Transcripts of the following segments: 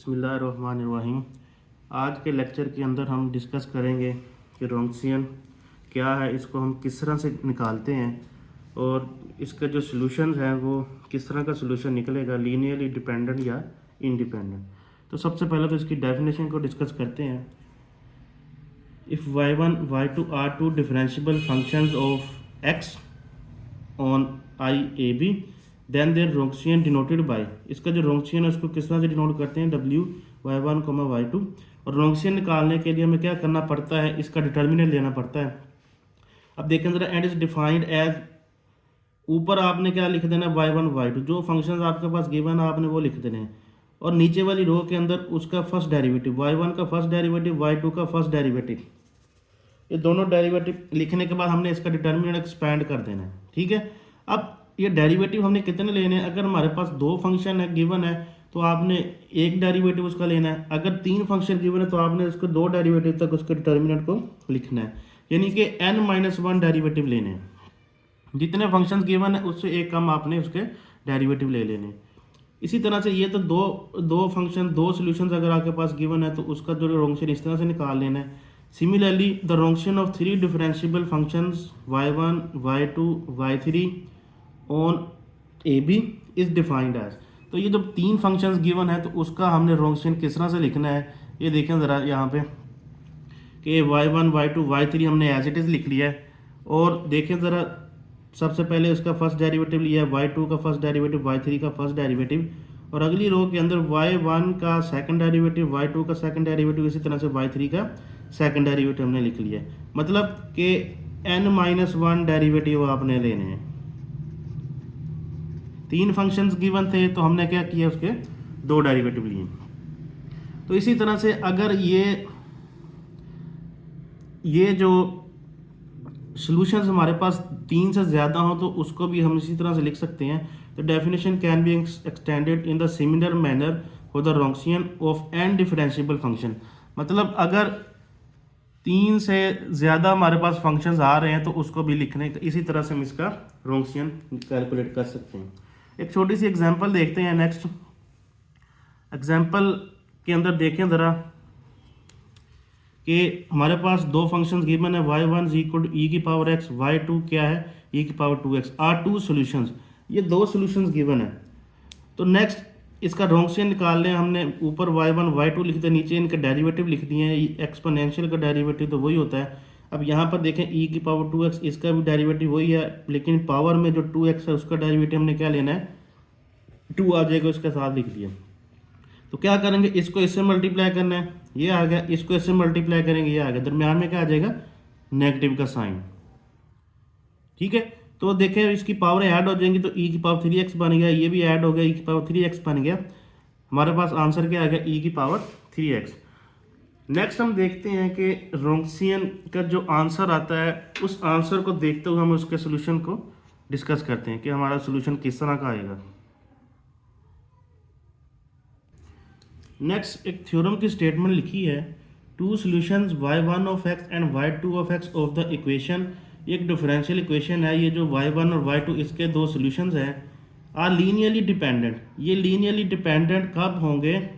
बिस्मिल्लाहिर्रहमानिर्रहीम। आज के लेक्चर के अंदर हम डिस्कस करेंगे कि रोंक्सियन क्या है, इसको हम किस तरह से निकालते हैं और इसका जो सॉल्यूशंस हैं वो किस तरह का सॉल्यूशन निकलेगा, लीनियरली डिपेंडेंट या इंडिपेंडेंट। तो सबसे पहले तो इसकी डेफिनेशन को डिस्कस करते हैं। If y1 y2 are two differentiable functions of x on I A B then their Wronskian denoted by, इसका जो रोंक्सियन है उसको किस तरह से डिनोट करते हैं, w y1 y2। और रोंक्सियन निकालने के लिए हमें क्या करना पड़ता है, इसका डिटर्मिनेंट लेना पड़ता है। अब देखें ज़रा, एंड इज डिफाइंड एज, ऊपर आपने क्या लिख देना, y1 y2 जो फंक्शंस आपके पास गिवन है आपने वो लिख देने हैं, और नीचे वाली रो के अंदर उसका फर्स्ट डेरिवेटिव y1 का फर्स्ट डेरिवेटिव y2 का फर्स्ट डेरिवेटिव, ये दोनों डेरिवेटिव लिखने के बाद हमने इसका डिटर्मिनेंट एक्सपैंड कर देना है। ठीक है, अब ये डेरिवेटिव हमने कितने लेने हैं, अगर हमारे पास दो फंक्शन है गिवन है तो आपने एक डेरिवेटिव उसका लेना है, अगर तीन फंक्शन गिवन है तो आपने उसको दो डेरिवेटिव तक उसके डिटर्मिनेंट को लिखना है, यानी कि n-1 डेरिवेटिव लेने हैं। जितने फंक्शंस गिवन है उससे एक कम आपने उसके डेरिवेटिव ले लेने। इसी तरह से ये तो दो फंक्शन दो सॉल्यूशंस अगर आपके पास गिवन है तो उसका जो रोंक्सियन इस तरह से निकाल लेना है। Similarly the Wronskian of three differentiable functions y1 y2 y3 on A B is defined as, तो ये जब तीन फंक्शंस गिवन है तो उसका हमने रोंक्सियन किस तरह से लिखना है, ये देखें ज़रा यहाँ पे कि y1 y2 y3 हमने एज इट इज़ लिख लिया है। और देखें ज़रा, सबसे पहले उसका फर्स्ट डेरिवेटिव लिया है, y2 का फर्स्ट डेरिवेटिव y3 का फर्स्ट डेरिवेटिव, और अगली रो के अंदर y1 का सेकंड डेरिवेटिव y2 का सेकंड डेरिवेटिव, इसी तरह से y3 का सेकंड डेरिवेटिव हमने लिख लिया है। मतलब कि n-1 डेरिवेटिव आपने लेने हैं। तीन फंक्शंस गिवन थे तो हमने क्या किया, उसके दो डेरिवेटिव लिए। तो इसी तरह से अगर ये जो सॉल्यूशंस हमारे पास तीन से ज़्यादा हो तो उसको भी हम इसी तरह से लिख सकते हैं। तो definition can be extended in the similar manner for the Wronskian of n differentiable function. मतलब अगर तीन से ज़्यादा हमारे पास फंक्शंस आ रहे हैं तो उसको भी लिखने इसी तरह से हम इसका रोंक्सियन कैलकुलेट कर सकते हैं। एक छोटी सी एग्जांपल देखते हैं। नेक्स्ट एग्जांपल के अंदर देखें ज़रा कि हमारे पास दो फंक्शंस गिवन है, y1 is equal to e की पावर x, y2 क्या है, e की power 2x are to solutions. ये दो सॉल्यूशंस गिवन है। तो नेक्स्ट इसका रोंक्सियन निकाल लें हमने, ऊपर y1 y2 लिख दिया, नीचे इनके डेरिवेटिव लिख दिए हैं। एक्सपोनेंशियल का डेरिवेटिव तो वही होता है। अब यहाँ पर देखें e की पावर 2x, इसका भी डेरिवेटिव वही है, लेकिन पावर में जो 2x है उसका डेरिवेटिव हमने क्या लेना है, 2 आ जाएगा, उसके साथ लिख दिया। तो क्या करेंगे, इसको इससे मल्टीप्लाई करना है, ये आ गया, इसको इससे मल्टीप्लाई करेंगे, ये आ गया, दरम्यान में क्या आ जाएगा, नेगेटिव का साइन। ठीक है, तो देखें इसकी पावर ऐड हो जाएंगी तो e की पावर 3x बन गया, ये भी ऐड हो गया, e की पावर 3x बन गया। हमारे पास आंसर क्या आ गया, e की पावर 3x। नेक्स्ट हम देखते हैं कि रोंक्सियन का जो आंसर आता है उस आंसर को देखते हुए हम उसके सोल्यूशन को डिस्कस करते हैं कि हमारा सोल्यूशन किस तरह का आएगा। नेक्स्ट एक थ्योरम की स्टेटमेंट लिखी है, two solutions y1 of x and y2 of x of the equation. एक डिफरेंशियल इक्वेशन है, ये जो y1 और y2 इसके दो सॉल्यूशंस हैं, आर लीनियरली डिपेंडेंट। ये लीनियरली डिपेंडेंट कब होंगे,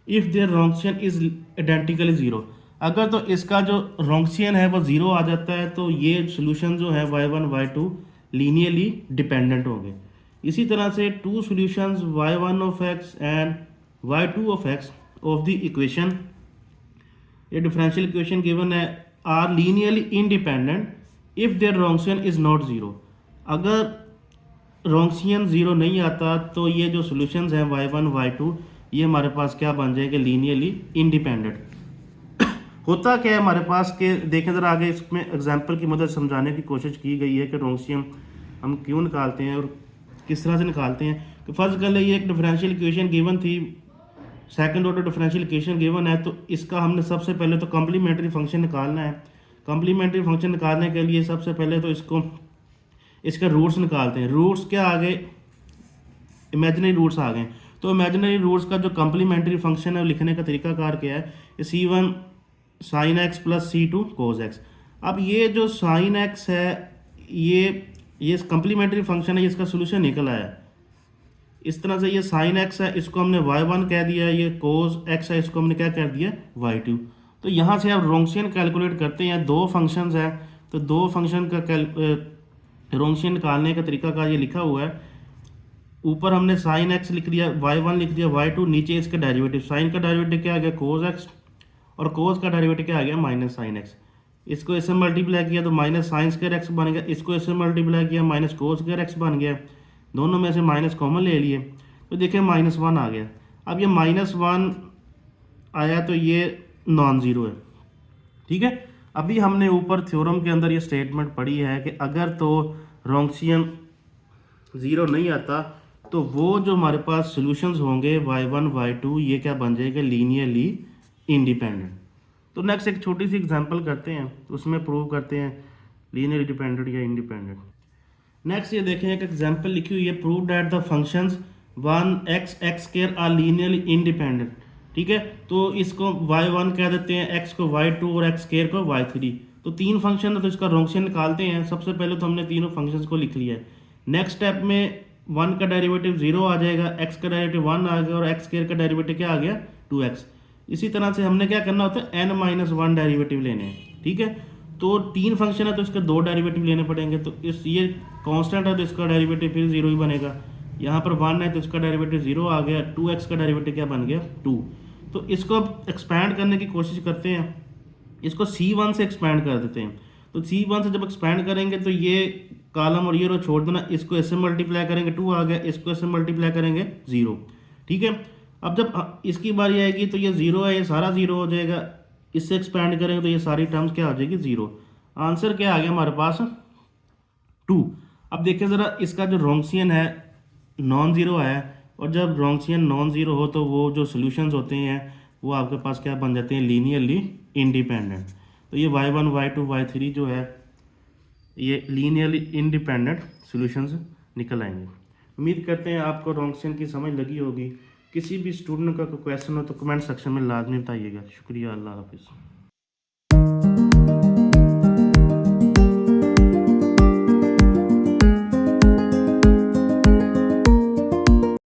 if their Wronskian is identically zero. अगर तो इसका जो रोंक्सियन है वो ज़ीरो आ जाता है तो ये सॉल्यूशन जो है y1 y2 लीनियरली डिपेंडेंट होंगे। इसी तरह से two solutions y1 of x and y2 of x of the equation, ये डिफरेंशियल इक्वेशन गिवन है, are linearly independent if their Wronskian is not zero. अगर रोंक्सियन ज़ीरो नहीं आता तो ये जो सॉल्यूशंस हैं y1 y2 ये हमारे पास क्या बन जाएंगे, लीनियरली इंडिपेंडेंट। होता क्या है हमारे पास के, देखें ज़रा आगे, इसमें एग्जांपल की मदद समझाने की कोशिश की गई है कि रोंक्सियन हम क्यों निकालते हैं और किस तरह से निकालते हैं। तो फर्स्ट कर ये एक डिफरेंशियल इक्वेशन गिवन थी, second order differential equation given है, तो इसका हमने सबसे पहले तो कॉम्प्लीमेंट्री फंक्शन निकालना है। कॉम्प्लीमेंट्री फंक्शन निकालने के लिए सबसे पहले तो इसका रूट्स निकालते हैं। रूट्स क्या आ गए, इमेजिनरी रूट्स आ गए। तो इमेजिनरी रूट्स का जो कॉम्प्लीमेंट्री फंक्शन है वो लिखने का तरीकाकार क्या है, c1 sin x plus c2 cos x। अब ये जो sin x है ये कॉम्प्लीमेंट्री फंक्शन है, इसका सोल्यूशन निकल आया। इस तरह से ये साइन एक्स है, इसको हमने y1 कह दिया, ये कोस एक्स है, इसको हमने क्या कर दिया y2। तो यहाँ से आप रोंसियन कैलकुलेट करते हैं, दो फंक्शंस है, तो दो फंक्शन का रोंसियन निकालने का तरीका का ये लिखा हुआ है। ऊपर हमने साइन एक्स लिख दिया, y1 लिख दिया, y2, नीचे इसका डेरिवेटिव, साइन का डेरिवेटिव क्या आ गया कोस एक्स, और कोस का डेरिवेटिव क्या आ गया माइनस साइन एक्स। इसको इससे मल्टीप्लाई किया तो माइनस साइन स्क्वायर एक्स बन गया, इसको इससे मल्टीप्लाई किया माइनस कोस स्क्वायर एक्स बन गया, दोनों में से माइनस कॉमन ले लिए तो देखिए -1 आ गया। अब ये -1 आया तो ये नॉन ज़ीरो है, ठीक है। अभी हमने ऊपर थ्योरम के अंदर ये स्टेटमेंट पढ़ी है कि अगर तो रोंसियन ज़ीरो नहीं आता तो वो जो हमारे पास सॉल्यूशंस होंगे y1 y2 ये क्या बन जाएगा लीनियरली इंडिपेंडेंट। तो नेक्स्ट एक छोटी सी एग्जांपल करते हैं, उसमें प्रूव करते हैं लीनियर इंडिपेंडेंट या इंडिपेंडेंट। नेक्स्ट ये देखें एक एग्जांपल लिखी हुई है, prove that the functions 1x x² are linearly independent, ठीक है। तो इसको y1 कह देते हैं, x को y2 और x² को y3। तो तीन फंक्शन है तो इसका रोंसियन निकालते हैं। सबसे पहले तो हमने तीनों फंक्शंस को लिख लिया है। नेक्स्ट स्टेप में 1 का डेरिवेटिव 0 आ जाएगा, x का डेरिवेटिव 1 आ गया और x² का डेरिवेटिव क्या आ गया 2x। इसी तरह से हमने क्या करना होता है n-1 डेरिवेटिव लेने हैं, ठीक है। तो तीन फंक्शन है तो इसके दो डेरिवेटिव लेने पड़ेंगे। तो इस ये कांस्टेंट है तो इसका डेरिवेटिव फिर 0 ही बनेगा। यहाँ पर 1 है तो इसका डेरिवेटिव 0 आ गया, 2x का डेरिवेटिव क्या बन गया 2। तो इसको अब एक्सपैंड करने की कोशिश करते हैं, इसको c1 से एक्सपैंड कर देते हैं। तो c1 से जब एक्सपैंड करेंगे तो ये कॉलम और ये रो छोड़ देना, इसको इससे मल्टीप्लाई करेंगे 2 आ गया, इसको इससे मल्टीप्लाई करेंगे 0, ठीक है। अब जब इसकी बारी आएगी तो ये 0 है, ये सारा 0 हो जाएगा, इससे एक्सपैंड करेंगे तो ये सारी टर्म्स क्या हो जाएगी 0। आंसर क्या आ गया हमारे पास 2। अब देखिए ज़रा इसका जो रोंसियन है नॉन ज़ीरो है, और जब रोंसियन नॉन ज़ीरो हो तो वो जो सॉल्यूशंस होते हैं वो आपके पास क्या बन जाते हैं लीनियरली इंडिपेंडेंट। तो ये y1 y2 y3 जो है ये लीनियरली इंडिपेंडेंट सॉल्यूशंस निकल आएंगे। उम्मीद करते हैं आपको रोंसियन की समझ लगी होगी। किसी भी स्टूडेंट का कोई क्वेश्चन हो तो कमेंट सेक्शन में लाजमी बताइएगा। शुक्रिया, अल्लाह हाफिज़।